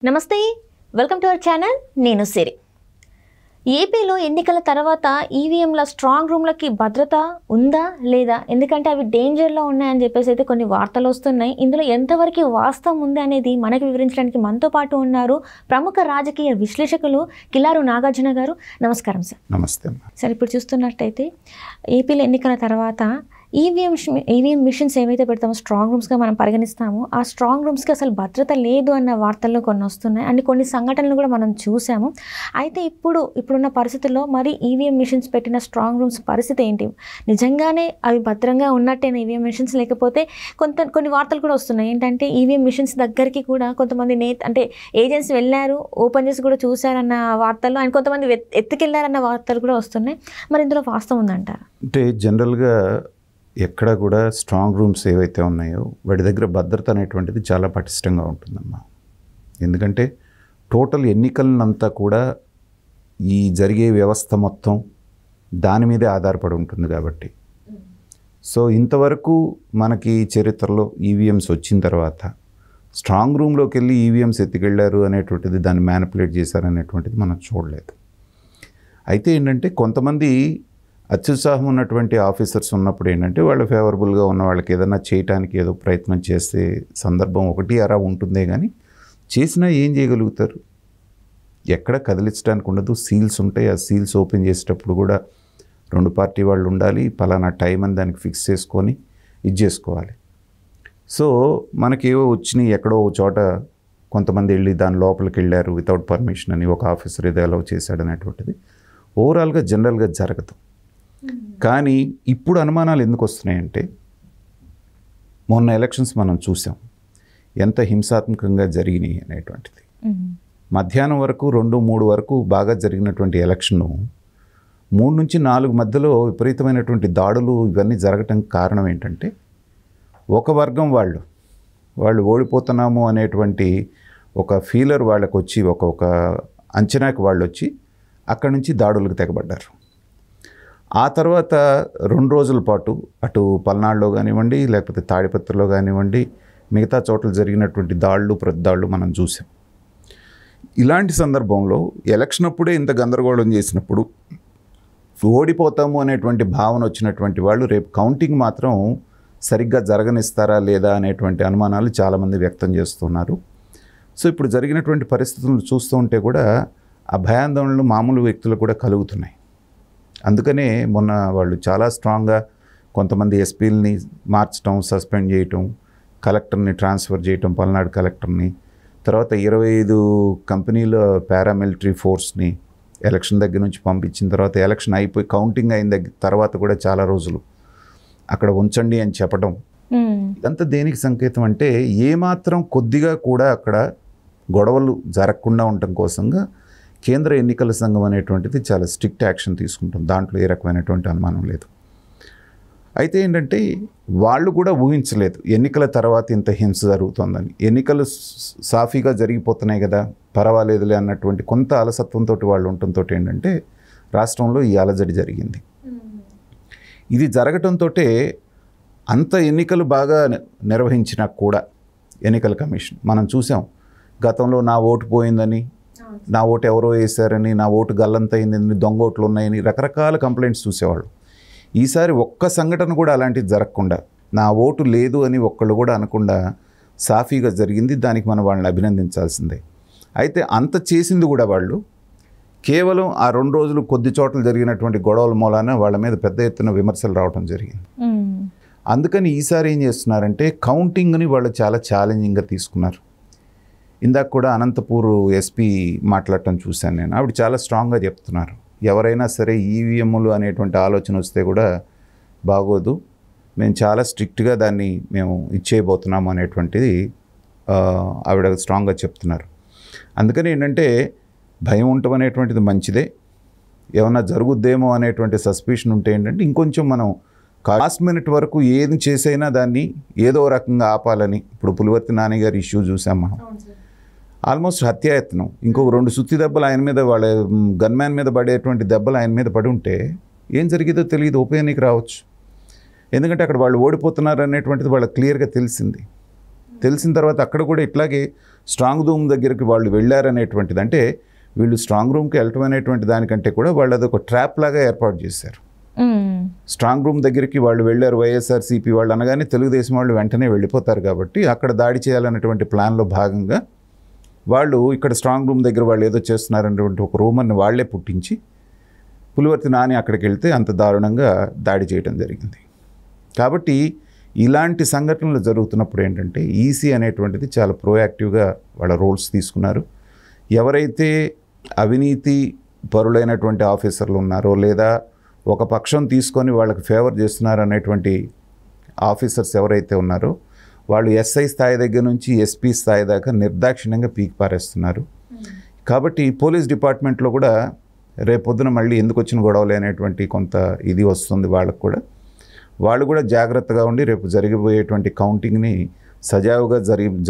నమస్తే, welcome to our channel. నేను సిరి. ఏపీలో ఎన్నికల తర్వాత ఈవీఎంల స్ట్రాంగ్ రూమ్లకి భద్రత ఉందా లేదా, ఎందుకంటే అవి డేంజర్లో ఉన్నాయని చెప్పేసి అయితే కొన్ని వార్తలు వస్తున్నాయి. ఇందులో ఎంతవరకు వాస్తవం ఉంది అనేది మనకు వివరించడానికి మనతో పాటు ఉన్నారు ప్రముఖ రాజకీయ విశ్లేషకులు కిలారు నాగార్జున గారు. నమస్కారం సార్. నమస్తే. సార్, ఇప్పుడు చూస్తున్నట్టయితే ఏపీలో ఎన్నికల తర్వాత ఈవీఎం మిషన్స్ ఏవైతే పెడతామో స్ట్రాంగ్ రూమ్స్గా మనం పరిగణిస్తామో ఆ స్ట్రాంగ్ రూమ్స్కి అసలు భద్రత లేదు అన్న వార్తల్లో కొన్ని వస్తున్నాయి అండ్ కొన్ని సంఘటనలు కూడా మనం చూసాము. అయితే ఇప్పుడున్న పరిస్థితుల్లో మరి ఈవీఎం మిషన్స్ పెట్టిన స్ట్రాంగ్ రూమ్స్ పరిస్థితి ఏంటి? నిజంగానే అవి భద్రంగా ఉన్నట్టేనా ఈవీఎం మిషన్స్, లేకపోతే కొన్ని వార్తలు కూడా వస్తున్నాయి ఏంటంటే ఈవీఎం మిషన్స్ దగ్గరికి కూడా కొంతమంది ఏజెంట్స్ వెళ్ళారు, ఓపెన్ చేసి కూడా చూశారన్న వార్తలు అండ్ కొంతమంది ఎత్తుకెళ్ళారన్న వార్తలు కూడా వస్తున్నాయి. మరి ఇందులో వాస్తవం ఉందంటారా? అంటే జనరల్గా ఎక్కడ కూడా స్ట్రాంగ్ రూమ్స్ ఏవైతే ఉన్నాయో వాటి దగ్గర భద్రత అనేటువంటిది చాలా పటిష్టంగా ఉంటుందమ్మా. ఎందుకంటే టోటల్ ఎన్నికలనంతా కూడా ఈ జరిగే వ్యవస్థ మొత్తం దాని మీదే ఆధారపడి ఉంటుంది కాబట్టి. సో ఇంతవరకు మనకి చరిత్రలో ఈవీఎంస్ వచ్చిన తర్వాత స్ట్రాంగ్ రూమ్లోకి వెళ్ళి ఈవీఎంస్ ఎత్తుకెళ్ళారు అనేటువంటిది, దాన్ని మ్యానిపులేట్ చేశారనేటువంటిది మనం చూడలేదు. అయితే ఏంటంటే కొంతమంది అత్యుత్సాహం ఉన్నటువంటి ఆఫీసర్స్ ఉన్నప్పుడు ఏంటంటే వాళ్ళు ఫేవరబుల్గా ఉన్న వాళ్ళకి ఏదైనా చేయటానికి ఏదో ప్రయత్నం చేసే సందర్భం ఒకటి అరా ఉంటుందే, కానీ చేసినా ఏం చేయగలుగుతారు? ఎక్కడ కదిలించడానికి ఉండదు. సీల్స్ ఉంటాయి. ఆ సీల్స్ ఓపెన్ చేసేటప్పుడు కూడా రెండు పార్టీ వాళ్ళు ఉండాలి, పలానా టైం అని దానికి ఫిక్స్ చేసుకొని ఇది చేసుకోవాలి. సో మనకేవో వచ్చినాయి, ఎక్కడో ఒక చోట కొంతమంది వెళ్ళి దాని లోపలికి వెళ్ళారు వితౌట్ పర్మిషన్ అని ఒక ఆఫీసర్ ఏదో అలౌ చేశాడు అనేటువంటిది ఓవరాల్గా జనరల్గా జరగదు. కానీ ఇప్పుడు అనుమానాలు ఎందుకు వస్తున్నాయంటే మొన్న ఎలక్షన్స్ మనం చూసాం ఎంత హింసాత్మకంగా జరిగినాయి అనేటువంటిది. మధ్యాహ్నం వరకు 2-3 వరకు బాగా జరిగినటువంటి ఎలక్షను 3 నుంచి 4 మధ్యలో విపరీతమైనటువంటి దాడులు ఇవన్నీ జరగటానికి కారణం ఏంటంటే ఒక వర్గం వాళ్ళు ఓడిపోతున్నాము అనేటువంటి ఒక ఫీలర్ వాళ్ళకు వచ్చి ఒక అంచనాకి వాళ్ళు వచ్చి అక్కడి నుంచి దాడులకు తెగబడ్డారు. ఆ తర్వాత 2 రోజుల పాటు అటు పల్నాడులో కానివ్వండి, లేకపోతే తాడిపత్రిలో కానివ్వండి, మిగతా చోట్ల జరిగినటువంటి ప్రతిదాళ్ళు మనం చూసాం. ఇలాంటి సందర్భంలో ఎలక్షన్ అప్పుడే ఇంత గందరగోళం చేసినప్పుడు ఓడిపోతాము అనేటువంటి భావన వచ్చినటువంటి వాళ్ళు రేపు కౌంటింగ్ మాత్రం సరిగ్గా జరగనిస్తారా లేదా అనేటువంటి అనుమానాలు చాలామంది వ్యక్తం చేస్తున్నారు. సో ఇప్పుడు జరిగినటువంటి పరిస్థితులను చూస్తూ ఉంటే కూడా ఆ భయాందోళనలు మామూలు వ్యక్తులు కూడా కలుగుతున్నాయి. అందుకనే మొన్న వాళ్ళు చాలా స్ట్రాంగ్గా కొంతమంది ఎస్పీలని మార్చడం, సస్పెండ్ చేయటం, కలెక్టర్ని ట్రాన్స్ఫర్ చేయటం, పల్నాడు కలెక్టర్ని, తర్వాత 25 కంపెనీల పారామిలిటరీ ఫోర్స్ని ఎలక్షన్ దగ్గర నుంచి పంపించిన తర్వాత ఎలక్షన్ అయిపోయి కౌంటింగ్ అయిన తర్వాత కూడా చాలా రోజులు అక్కడ ఉంచండి అని చెప్పడం, ఇదంతా దేనికి సంకేతం అంటే ఏమాత్రం కొద్దిగా కూడా అక్కడ గొడవలు జరగకుండా ఉండటం కోసంగా కేంద్ర ఎన్నికల సంఘం అనేటువంటిది చాలా స్ట్రిక్ట్ యాక్షన్ తీసుకుంటుంది. దాంట్లో ఏ రకమైనటువంటి అనుమానం లేదు. అయితే ఏంటంటే వాళ్ళు కూడా ఊహించలేదు ఎన్నికల తర్వాత ఇంత హింస జరుగుతుందని. ఎన్నికలు సాఫీగా జరిగిపోతున్నాయి కదా, పర్వాలేదులే అన్నటువంటి కొంత అలసత్వంతో వాళ్ళు ఉండటంతో ఏంటంటే రాష్ట్రంలో ఈ అలజడి జరిగింది. ఇది జరగటంతో అంత ఎన్నికలు బాగా నిర్వహించినా కూడా ఎన్నికల కమిషన్ మనం చూసాం, గతంలో నా ఓటు పోయిందని, నా ఓటు ఎవరో వేశారని, నా ఓటు గల్లంతయిందని, దొంగ ఓట్లు ఉన్నాయని రకరకాల కంప్లైంట్స్ చూసేవాళ్ళు. ఈసారి ఒక్క సంఘటన కూడా అలాంటిది జరగకుండా, నా ఓటు లేదు అని ఒక్కళ్ళు కూడా అనకుండా సాఫీగా జరిగింది. దానికి మనం వాళ్ళని అభినందించాల్సిందే. అయితే అంత చేసింది కూడా వాళ్ళు కేవలం ఆ 2 రోజులు కొద్ది చోట్ల జరిగినటువంటి గొడవల మూలాన వాళ్ళ మీద పెద్ద ఎత్తున విమర్శలు రావడం జరిగింది. అందుకని ఈసారి ఏం చేస్తున్నారంటే కౌంటింగ్ని వాళ్ళు చాలా ఛాలెంజింగ్గా తీసుకున్నారు. ఇందాక కూడా అనంతపూర్ ఎస్పీ మాట్లాడటం చూశాను నేను. ఆవిడ చాలా స్ట్రాంగ్గా చెప్తున్నారు, ఎవరైనా సరే ఈవీఎంలు అనేటువంటి ఆలోచన వస్తే కూడా బాగోదు, మేము చాలా స్ట్రిక్ట్గా దాన్ని మేము ఇచ్చేయబోతున్నాము అనేటువంటిది ఆవిడ స్ట్రాంగ్గా చెప్తున్నారు. అందుకని ఏంటంటే భయం ఉండటం అనేటువంటిది మంచిదే. ఏమన్నా జరుగుద్దేమో అనేటువంటి సస్పిషన్ ఉంటే ఏంటంటే ఇంకొంచెం మనం లాస్ట్ మినిట్ వరకు ఏది చేసైనా దాన్ని ఏదో రకంగా ఆపాలని. ఇప్పుడు పులివర్తి నాని గారి ఇష్యూ చూసాం మనం, ఆల్మోస్ట్ హత్యాయత్నం. ఇంకొక 2 సుత్తి దెబ్బలు ఆయన మీద, వాళ్ళ గన్మ్యాన్ మీద పడేటువంటి దెబ్బలు ఆయన మీద పడి ఉంటే ఏం జరిగేదో తెలియదు, ఉపయోగానికి రావచ్చు. ఎందుకంటే అక్కడ వాళ్ళు ఓడిపోతున్నారు అనేటువంటిది వాళ్ళకి క్లియర్గా తెలిసింది. తెలిసిన తర్వాత అక్కడ కూడా ఇట్లాగే స్ట్రాంగ్ రూమ్ దగ్గరికి వాళ్ళు వెళ్ళారనేటువంటిది, అంటే వీళ్ళు స్ట్రాంగ్ రూమ్కి వెళ్ళటం అనేటువంటి దానికంటే కూడా వాళ్ళు అదొక ట్రాప్ లాగా ఏర్పాటు చేశారు. స్ట్రాంగ్ రూమ్ దగ్గరికి వాళ్ళు వెళ్ళారు, వైఎస్ఆర్సీపీ వాళ్ళు అనగానే తెలుగుదేశం వాళ్ళు వెంటనే వెళ్ళిపోతారు కాబట్టి అక్కడ దాడి చేయాలనేటువంటి ప్లాన్లో భాగంగా వాళ్ళు ఇక్కడ స్ట్రాంగ్ రూమ్ దగ్గర వాళ్ళు ఏదో చేస్తున్నారనేటువంటి ఒక రూమర్ని వాళ్లే పుట్టించి పులివర్తి నాని అక్కడికి వెళ్తే అంత దారుణంగా దాడి చేయడం జరిగింది. కాబట్టి ఇలాంటి సంఘటనలు జరుగుతున్నప్పుడు ఏంటంటే ఈసీ అనేటువంటిది చాలా ప్రోయాక్టివ్గా వాళ్ళ రోల్స్ తీసుకున్నారు. ఎవరైతే అవినీతి పరులైనటువంటి ఆఫీసర్లు ఉన్నారో లేదా ఒక పక్షం తీసుకొని వాళ్ళకి ఫేవర్ చేస్తున్నారు అనేటువంటి ఆఫీసర్స్ ఎవరైతే ఉన్నారో వాళ్ళు ఎస్ఐ స్థాయి దగ్గర నుంచి ఎస్పీ స్థాయి దాకా నిర్దాక్షిణ్యంగా పీకి పారేస్తున్నారు. కాబట్టి పోలీస్ డిపార్ట్మెంట్లో కూడా రేపొద్దున మళ్ళీ ఎందుకు వచ్చిన గొడవలు అనేటువంటి కొంత ఇది వస్తుంది వాళ్ళకు కూడా. వాళ్ళు కూడా జాగ్రత్తగా ఉండి రేపు జరిగిపోయేటువంటి కౌంటింగ్ని సజావుగా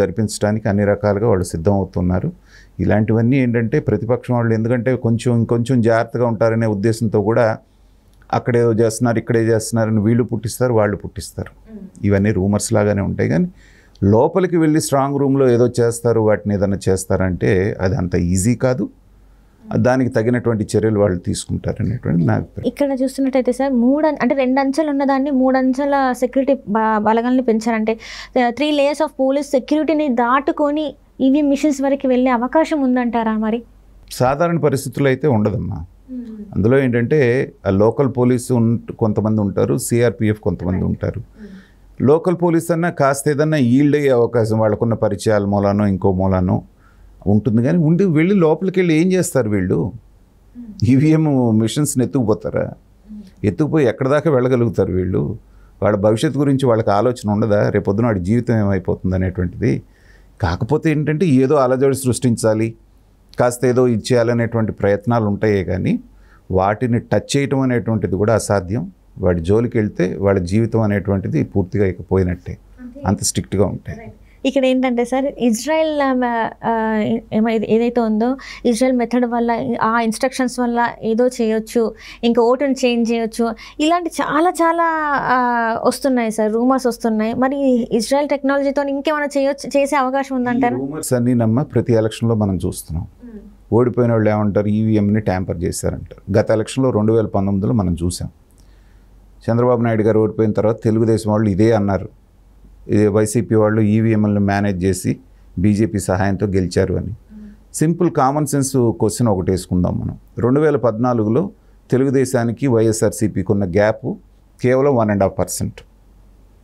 జరిపించడానికి అన్ని రకాలుగా వాళ్ళు సిద్ధం అవుతున్నారు. ఇలాంటివన్నీ ఏంటంటే ప్రతిపక్షం వాళ్ళు ఎందుకంటే ఇంకొంచెం జాగ్రత్తగా ఉంటారనే ఉద్దేశంతో కూడా అక్కడేదో చేస్తున్నారు ఇక్కడే చేస్తున్నారని వీళ్ళు పుట్టిస్తారు వాళ్ళు పుట్టిస్తారు. ఇవన్నీ రూమర్స్ లాగానే ఉంటాయి. కానీ లోపలికి వెళ్ళి స్ట్రాంగ్ రూమ్లో ఏదో చేస్తారు వాటిని ఏదైనా చేస్తారంటే అది అంత ఈజీ కాదు. దానికి తగినటువంటి చర్యలు వాళ్ళు తీసుకుంటారు అనేటువంటి నాకు. ఇక్కడ చూస్తున్నట్టయితే సార్ అంటే 2 అంచెలు ఉన్నదాన్ని 3 అంచెల సెక్యూరిటీ బలగాల్ని పెంచారంటే 3 layers ఆఫ్ పోలీస్ సెక్యూరిటీని దాటుకొని ఈవీఎం మిషన్స్ వరకు వెళ్ళే అవకాశం ఉందంటారా? మరి సాధారణ పరిస్థితుల్లో అయితే ఉండదమ్మా. అందులో ఏంటంటే లోకల్ పోలీసు కొంతమంది ఉంటారు, సిఆర్పిఎఫ్ కొంతమంది ఉంటారు. లోకల్ పోలీస్ అన్నా కాస్త ఏదన్నా ఈల్డ్ అయ్యే అవకాశం వాళ్ళకున్న పరిచయాల మూలానో ఇంకో మూలానో ఉంటుంది. కానీ వెళ్ళి లోపలికి వెళ్ళి ఏం చేస్తారు వీళ్ళు? ఈవీఎం మిషన్స్ని ఎత్తుకుపోతారా? ఎత్తుకుపోయి ఎక్కడి దాకా వెళ్ళగలుగుతారు వీళ్ళు? వాళ్ళ భవిష్యత్తు గురించి వాళ్ళకి ఆలోచన ఉండదా? రేపొద్దున వాడి జీవితం ఏమైపోతుంది అనేటువంటిది. కాకపోతే ఏంటంటే ఏదో అలజడి సృష్టించాలి, కాస్త ఏదో ఇచ్చేయాలనేటువంటి ప్రయత్నాలు ఉంటాయే కానీ వాటిని టచ్ చేయటం అనేటువంటిది కూడా అసాధ్యం. వాడి జోలికి వెళ్తే వాళ్ళ జీవితం అనేటువంటిది పూర్తిగా ఇకపోయినట్టే, అంత స్ట్రిక్ట్గా ఉంటాయి. ఇక్కడ ఏంటంటే సార్ ఇజ్రాయెల్ ఏదైతే ఉందో ఇజ్రాయెల్ మెథడ్ వల్ల ఆ ఇన్స్ట్రక్షన్స్ వల్ల ఏదో చేయొచ్చు, ఇంకా ఓటుని చేంజ్ చేయొచ్చు, ఇలాంటి చాలా చాలా వస్తున్నాయి సార్, రూమర్స్ వస్తున్నాయి. మరి ఇజ్రాయెల్ టెక్నాలజీతో ఇంకేమైనా చేసే అవకాశం ఉందంటారు? రూమర్స్ అన్నీ ప్రతి ఎలక్షన్లో మనం చూస్తున్నాం. ఓడిపోయిన వాళ్ళు ఏమంటారు? ఈవీఎంని ట్యాంపర్ చేశారంటారు. గత ఎలక్షన్లో 2019లో మనం చూసాం. చంద్రబాబు నాయుడు గారు ఓడిపోయిన తర్వాత తెలుగుదేశం వాళ్ళు ఇదే అన్నారు, వైసీపీ వాళ్ళు ఈవీఎంలను మేనేజ్ చేసి బీజేపీ సహాయంతో గెలిచారు అని. సింపుల్ కామన్ సెన్స్ క్వశ్చన్ ఒకటి వేసుకుందాం మనం. 2014లో తెలుగుదేశానికి వైఎస్ఆర్సీపీకి ఉన్న గ్యాప్ కేవలం 1.5%.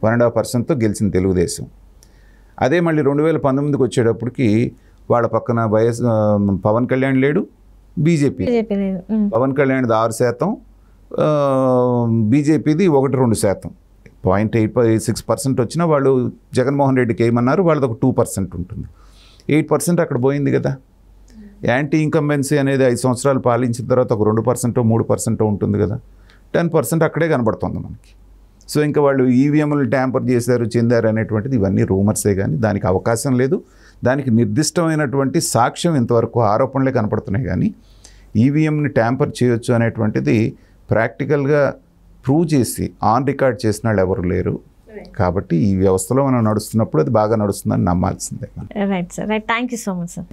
1.5%తో గెలిచింది తెలుగుదేశం. అదే మళ్ళీ 2019కి వచ్చేటప్పటికి వాళ్ళ పక్కన పవన్ కళ్యాణ్ లేడు, బీజేపీ. పవన్ కళ్యాణ్ది 6%, బీజేపీది 1-2%. 0.86% వచ్చినా వాళ్ళు జగన్మోహన్ రెడ్డికి ఏమన్నారు, వాళ్ళది ఒక 2% ఉంటుంది. 8% అక్కడ పోయింది కదా. యాంటీ ఇన్కంబెన్సీ అనేది 5 సంవత్సరాలు పాలించిన తర్వాత ఒక 2%, 3% ఉంటుంది కదా. 10% అక్కడే కనబడుతుంది మనకి. సో ఇంకా వాళ్ళు ఈవీఎంలు ట్యాంపర్ చేశారు, చెందారు అనేటువంటిది ఇవన్నీ రూమర్సే కానీ దానికి అవకాశం లేదు. దానికి నిర్దిష్టమైనటువంటి సాక్ష్యం ఇంతవరకు ఆరోపణలే కనపడుతున్నాయి. కానీ ఈవీఎంని ట్యాంపర్ చేయొచ్చు అనేటువంటిది ప్రాక్టికల్గా ప్రూవ్ చేసి ఆన్ రికార్డ్ చేసిన వాళ్ళు ఎవరు లేరు. కాబట్టి ఈ వ్యవస్థలో మనం నడుస్తున్నప్పుడు అది బాగా నడుస్తుందని నమ్మాల్సిందే. Right sir, right. Thank you so much sir.